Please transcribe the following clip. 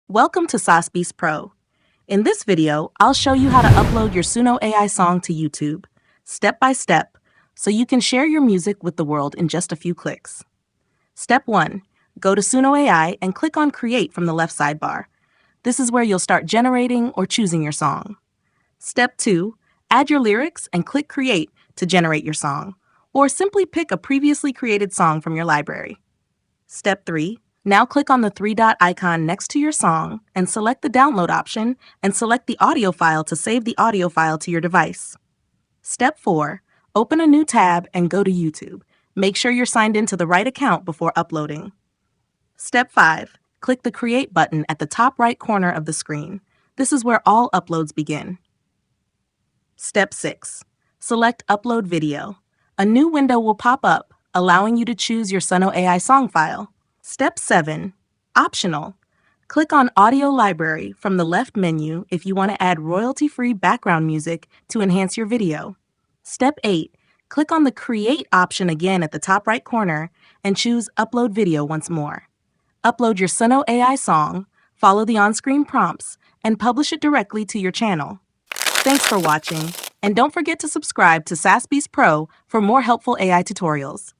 Welcome to Saas Pro. In this video, I'll show you how to upload your Suno AI song to YouTube, step by step, so you can share your music with the world in just a few clicks. Step 1. Go to Suno AI and click on Create from the left sidebar. This is where you'll start generating or choosing your song. Step 2. Add your lyrics and click Create to generate your song, or simply pick a previously created song from your library. Step 3. Now click on the three-dot icon next to your song and select the download option and select the audio file to save the audio file to your device. Step 4. Open a new tab and go to YouTube. Make sure you're signed into the right account before uploading. Step 5. Click the Create button at the top right corner of the screen. This is where all uploads begin. Step 6. Select Upload Video. A new window will pop up, allowing you to choose your Suno AI song file. Step 7. Optional. Click on Audio Library from the left menu if you want to add royalty-free background music to enhance your video. Step 8. Click on the Create option again at the top right corner and choose Upload Video once more. Upload your Suno AI song, follow the on-screen prompts, and publish it directly to your channel. Thanks for watching, and don't forget to subscribe to Saas Pro for more helpful AI tutorials.